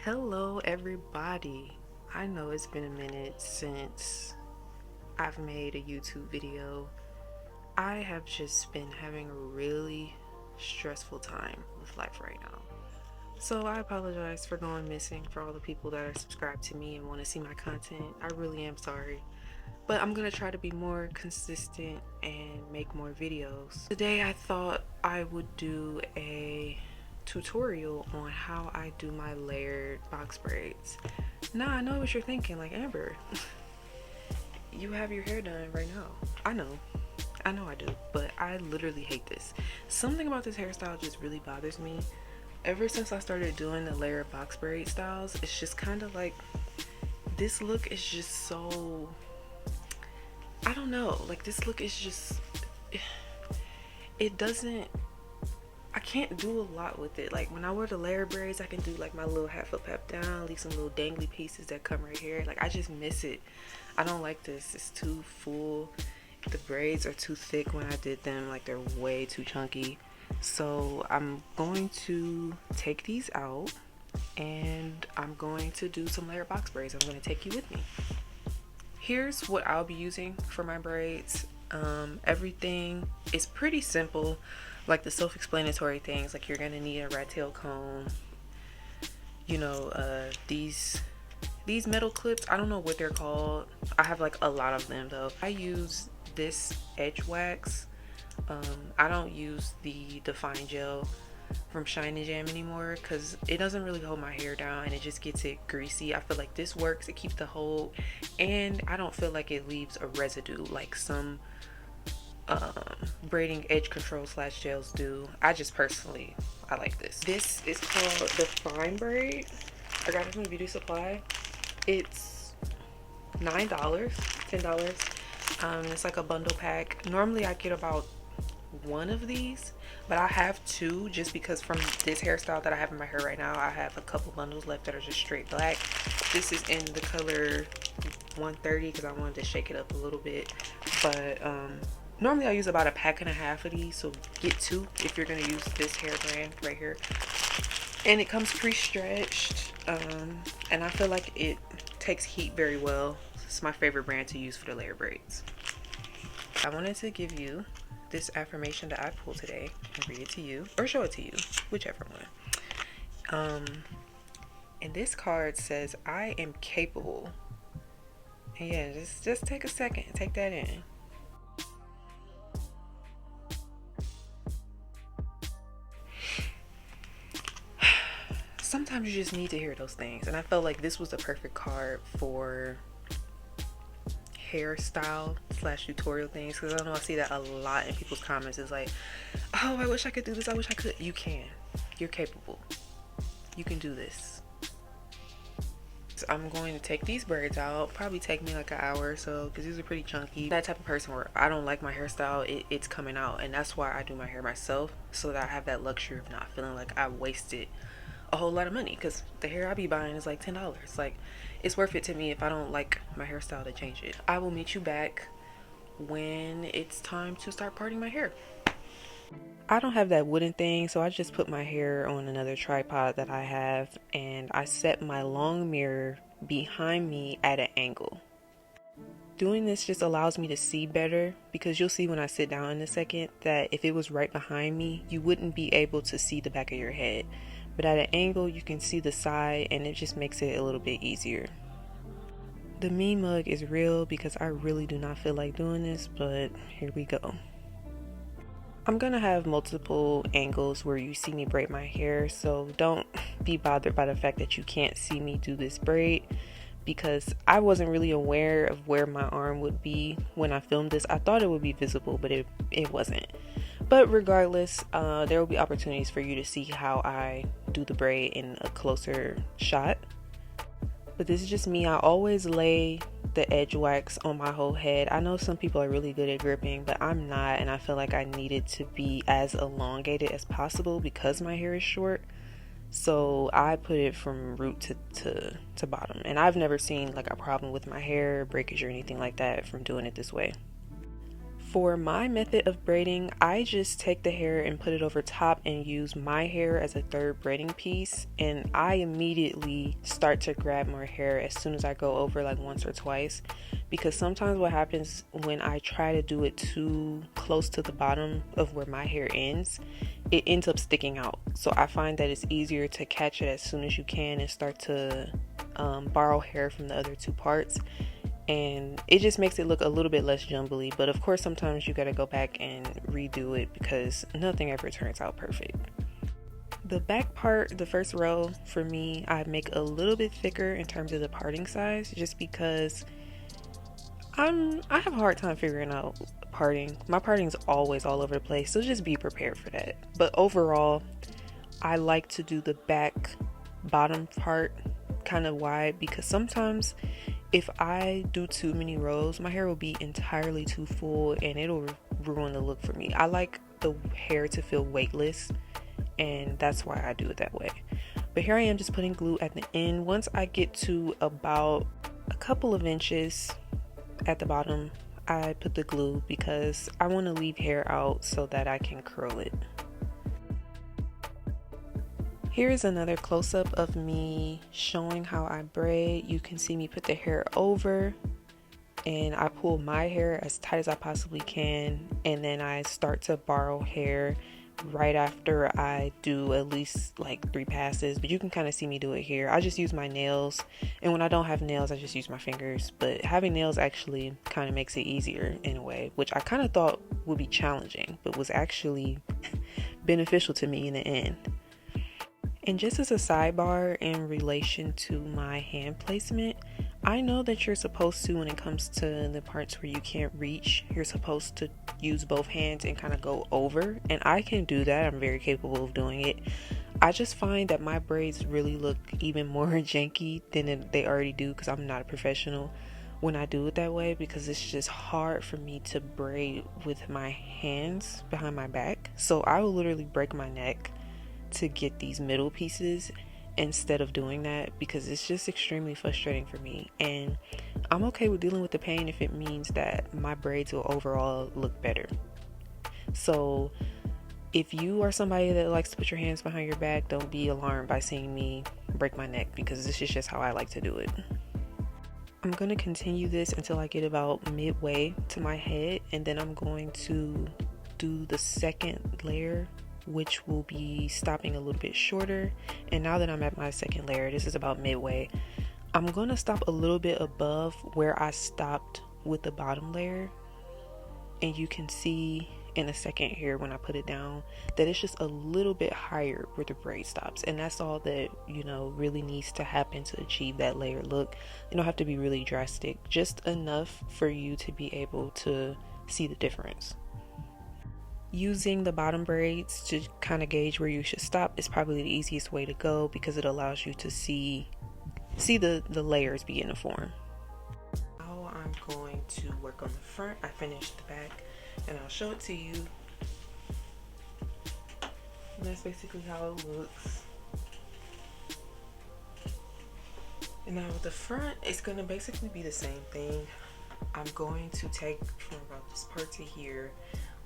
Hello, everybody. I know it's been a minute since I've made a YouTube video. I have just been having a really stressful time with life right now. So I apologize for going missing for all the people that are subscribed to me and want to see my content. I really am sorry. But I'm going to try to be more consistent and make more videos. Today I thought I would do a tutorial on how I do my layered box braids. Now I know what you're thinking, like, Amber, you have your hair done right now. I know I do, but I literally hate this. Something about this hairstyle just really bothers me. Ever since I started doing the layered box braid styles, it's just kind of like, this look is just so, I don't know, like this look is just, it doesn't, I can't do a lot with it. Like when I wear the layer braids, I can do like my little half up, half down, leave some little dangly pieces that come right here. Like I just miss it. I don't like this. It's too full. The braids are too thick when I did them. Like they're way too chunky. So I'm going to take these out and I'm going to do some layer box braids. I'm going to take you with me. Here's what I'll be using for my braids. Everything is pretty simple, like the self-explanatory things, like you're gonna need a rat tail comb, you know, these metal clips. I don't know what they're called. I have like a lot of them though. I use this edge wax. I don't use the define gel from Shine and Jam anymore because it doesn't really hold my hair down and it just gets it greasy. I feel like this works. It keeps the hold and I don't feel like it leaves a residue like some braiding edge control slash gels do. I like this. This is called the Fine Braid. I got it from Beauty Supply. It's $9, $10. It's like a bundle pack. Normally I get about one of these, but I have two just because from this hairstyle that I have in my hair right now, I have a couple bundles left that are just straight black. This is in the color 130 because I wanted to shake it up a little bit, but normally I use about a pack and a half of these, so get two if you're going to use this hair brand right here. And it comes pre-stretched, and I feel like it takes heat very well. It's my favorite brand to use for the layer braids. I wanted to give you this affirmation that I pulled today and read it to you, or show it to you, whichever one. And this card says, I am capable. And yeah, just take a second, take that in. Sometimes you just need to hear those things, and I felt like this was the perfect card for hairstyle slash tutorial things, because I know I see that a lot in people's comments. It's like, oh, I wish I could do this, I wish I could. You can. You're capable. You can do this. So I'm going to take these braids out. Probably take me like an hour or so because these are pretty chunky. That type of person where I don't like my hairstyle, it's coming out, and that's why I do my hair myself, so that I have that luxury of not feeling like I wasted a whole lot of money, because the hair I be buying is like $10. Like, it's worth it to me if I don't like my hairstyle to change it. I will meet you back when it's time to start parting my hair. I don't have that wooden thing, so I just put my hair on another tripod that I have, and I set my long mirror behind me at an angle. Doing this just allows me to see better, because you'll see when I sit down in a second that if it was right behind me, you wouldn't be able to see the back of your head. But at an angle, you can see the side, and it just makes it a little bit easier. The me mug is real because I really do not feel like doing this, but here we go. I'm gonna have multiple angles where you see me braid my hair, so don't be bothered by the fact that you can't see me do this braid, because I wasn't really aware of where my arm would be when I filmed this. I thought it would be visible, but it wasn't. But regardless, there will be opportunities for you to see how I do the braid in a closer shot. But this is just me. I always lay the edge wax on my whole head. I know some people are really good at gripping, but I'm not, and I feel like I need it to be as elongated as possible because my hair is short. So I put it from root to bottom, and I've never seen like a problem with my hair breakage or anything like that from doing it this way. For my method of braiding, I just take the hair and put it over top and use my hair as a third braiding piece, and I immediately start to grab more hair as soon as I go over like once or twice, because sometimes what happens when I try to do it too close to the bottom of where my hair ends, it ends up sticking out. So I find that it's easier to catch it as soon as you can and start to borrow hair from the other two parts, and it just makes it look a little bit less jumbly. But of course sometimes you gotta go back and redo it because nothing ever turns out perfect. The back part, the first row, for me, I make a little bit thicker in terms of the parting size, just because I have a hard time figuring out parting. My parting's always all over the place, so just be prepared for that. But overall, I like to do the back bottom part kind of wide, because sometimes if I do too many rows, my hair will be entirely too full and it'll ruin the look for me. I like the hair to feel weightless, and that's why I do it that way. But here I am just putting glue at the end. Once I get to about a couple of inches at the bottom, I put the glue because I want to leave hair out so that I can curl it. Here's another close-up of me showing how I braid. You can see me put the hair over and I pull my hair as tight as I possibly can, and then I start to borrow hair right after I do at least like 3 passes. But you can kind of see me do it here. I just use my nails, and when I don't have nails I just use my fingers. But having nails actually kind of makes it easier in a way, which I kind of thought would be challenging but was actually beneficial to me in the end. And just as a sidebar in relation to my hand placement, I know that you're supposed to, when it comes to the parts where you can't reach, you're supposed to use both hands and kind of go over. And I can do that. I'm very capable of doing it. I just find that my braids really look even more janky than they already do, because I'm not a professional when I do it that way, because it's just hard for me to braid with my hands behind my back. So I will literally break my neck to get these middle pieces instead of doing that, because it's just extremely frustrating for me, and I'm okay with dealing with the pain if it means that my braids will overall look better. So if you are somebody that likes to put your hands behind your back, don't be alarmed by seeing me break my neck, because this is just how I like to do it. I'm going to continue this until I get about midway to my head, and then I'm going to do the second layer, which will be stopping a little bit shorter. And now that I'm at my second layer, this is about midway, I'm going to stop a little bit above where I stopped with the bottom layer. And you can see in a second here when I put it down that it's just a little bit higher where the braid stops, and that's all that, you know, really needs to happen to achieve that layer look. You don't have to be really drastic, just enough for you to be able to see the difference. Using the bottom braids to kind of gauge where you should stop is probably the easiest way to go, because it allows you to see the layers begin to form. Now I'm going to work on the front. I finished the back and I'll show it to you. And that's basically how it looks. And now with the front, it's going to basically be the same thing. I'm going to take from about this part to here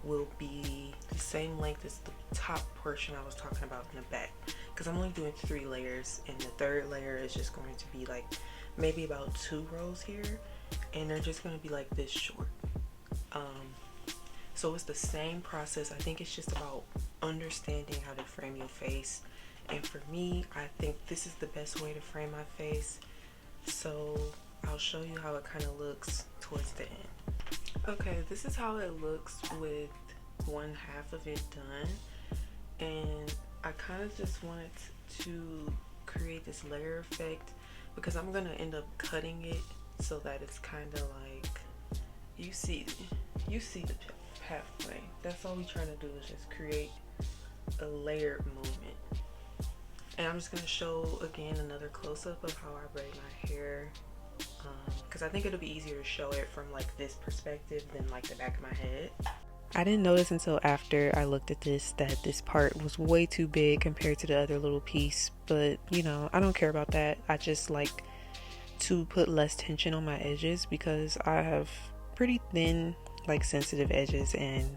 will be the same length as the top portion I was talking about in the back, because I'm only doing 3 layers, and the third layer is just going to be like maybe about 2 rows here, and they're just going to be like this short. So it's the same process. I think it's just about understanding how to frame your face, and for me, I think this is the best way to frame my face. So I'll show you how it kind of looks towards the end. Okay, this is how it looks with one half of it done, and I kind of just wanted to create this layer effect, because I'm gonna end up cutting it so that it's kind of like you see the pathway. That's all we're trying to do, is just create a layered movement. And I'm just gonna show again another close-up of how I braid my hair, because I think it'll be easier to show it from like this perspective than like the back of my head. I didn't notice until after I looked at this that this part was way too big compared to the other little piece, but you know, I don't care about that. I just like to put less tension on my edges, because I have pretty thin like sensitive edges, and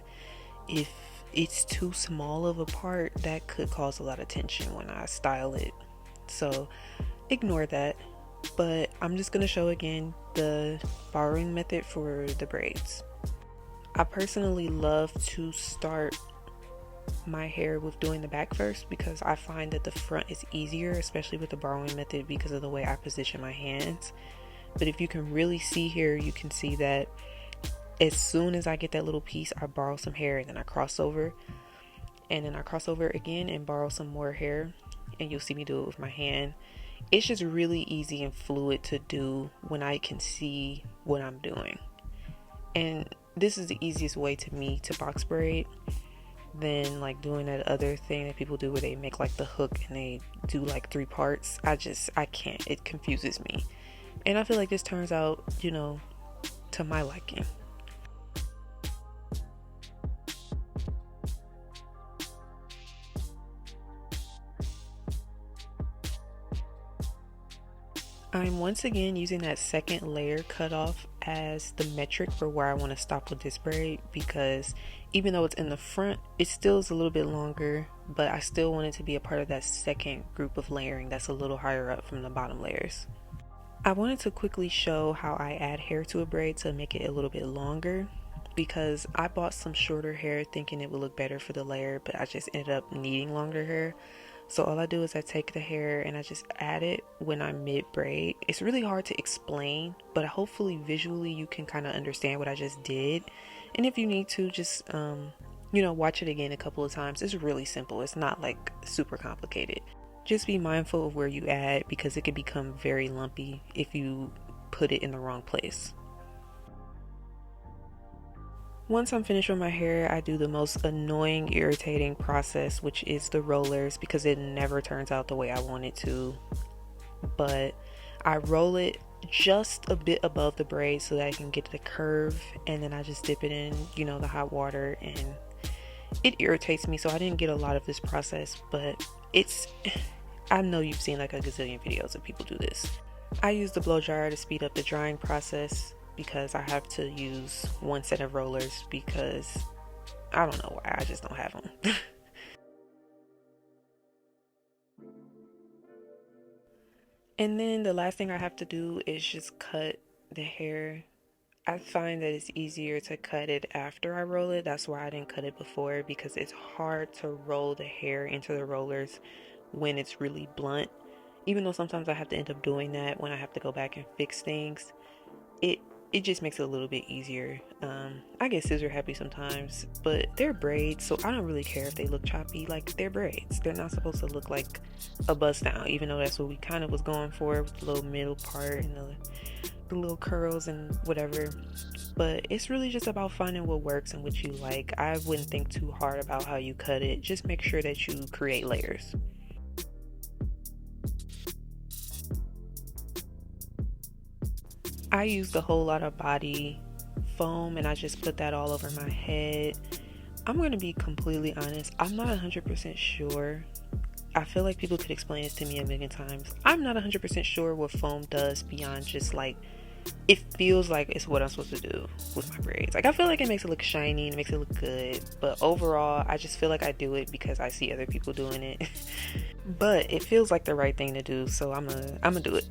if it's too small of a part, that could cause a lot of tension when I style it. So ignore that. But I'm just going to show again the borrowing method for the braids. I personally love to start my hair with doing the back first because I find that the front is easier, especially with the borrowing method, because of the way I position my hands. But if you can really see here, you can see that as soon as I get that little piece, I borrow some hair, and then I cross over, and then I cross over again and borrow some more hair, and you'll see me do it with my hand. It's just really easy and fluid to do when I can see what I'm doing. And this is the easiest way to me to box braid than like doing that other thing that people do where they make like the hook and they do like 3 parts. I can't. It confuses me. And I feel like this turns out, to my liking. I'm once again using that second layer cutoff as the metric for where I want to stop with this braid, because even though it's in the front, it still is a little bit longer, but I still want it to be a part of that second group of layering that's a little higher up from the bottom layers. I wanted to quickly show how I add hair to a braid to make it a little bit longer, because I bought some shorter hair thinking it would look better for the layer, but I just ended up needing longer hair. So all I do is I take the hair and I just add it when I'm mid braid. It's really hard to explain, but hopefully visually you can kind of understand what I just did. And if you need to, just watch it again a couple of times. It's really simple. It's not like super complicated. Just be mindful of where you add, because it can become very lumpy if you put it in the wrong place. Once I'm finished with my hair, I do the most annoying, irritating process, which is the rollers, because it never turns out the way I want it to. But I roll it just a bit above the braid so that I can get the curve, and then I just dip it in, the hot water, and it irritates me. So I didn't get a lot of this process, but I know you've seen like a gazillion videos of people do this. I use the blow dryer to speed up the drying process, because I have to use one set of rollers, because I don't know why, I just don't have them. And then the last thing I have to do is just cut the hair. I find that it's easier to cut it after I roll it. That's why I didn't cut it before, because it's hard to roll the hair into the rollers when it's really blunt. Even though sometimes I have to end up doing that when I have to go back and fix things, it just makes it a little bit easier. I get scissor happy sometimes, but they're braids, so I don't really care if they look choppy. Like, they're braids. They're not supposed to look like a bust down, even though that's what we kind of was going for with the little middle part and the little curls and whatever. But it's really just about finding what works and what you like. I wouldn't think too hard about how you cut it. Just make sure that you create layers. I used a whole lot of body foam, and I just put that all over my head. I'm going to be completely honest, I'm not 100% sure. I feel like people could explain this to me a million times. I'm not 100% sure what foam does beyond just like, it feels like it's what I'm supposed to do with my braids. Like, I feel like it makes it look shiny and it makes it look good, but overall I just feel like I do it because I see other people doing it. But it feels like the right thing to do, so I'm gonna do it.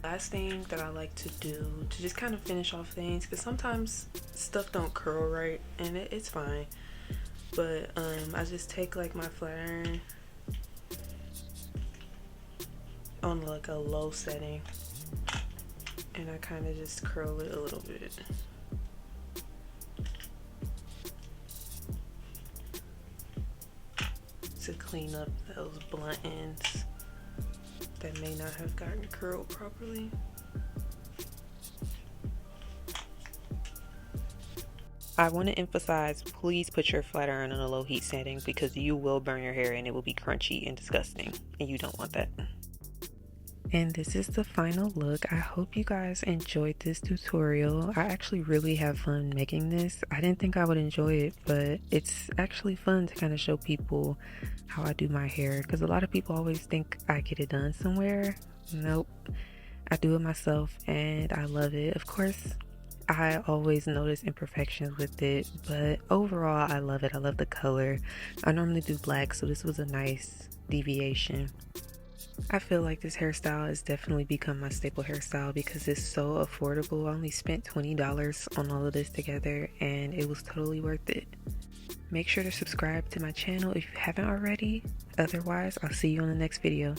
Last thing that I like to do to just kind of finish off things, because sometimes stuff don't curl right, and it's fine, but I just take like my flat iron on like a low setting, and I kind of just curl it a little bit. To clean up those blunt ends that may not have gotten curled properly. I want to emphasize, please put your flat iron on a low heat setting, because you will burn your hair and it will be crunchy and disgusting, and you don't want that. And this is the final look. I hope you guys enjoyed this tutorial. I actually really have fun making this. I didn't think I would enjoy it, but it's actually fun to kind of show people how I do my hair, because a lot of people always think I get it done somewhere. Nope, I do it myself and I love it. Of course, I always notice imperfections with it, but overall I love it. I love the color. I normally do black, so this was a nice deviation. I feel like this hairstyle has definitely become my staple hairstyle because it's so affordable. I only spent $20 on all of this together and it was totally worth it. Make sure to subscribe to my channel if you haven't already. Otherwise, I'll see you on the next video.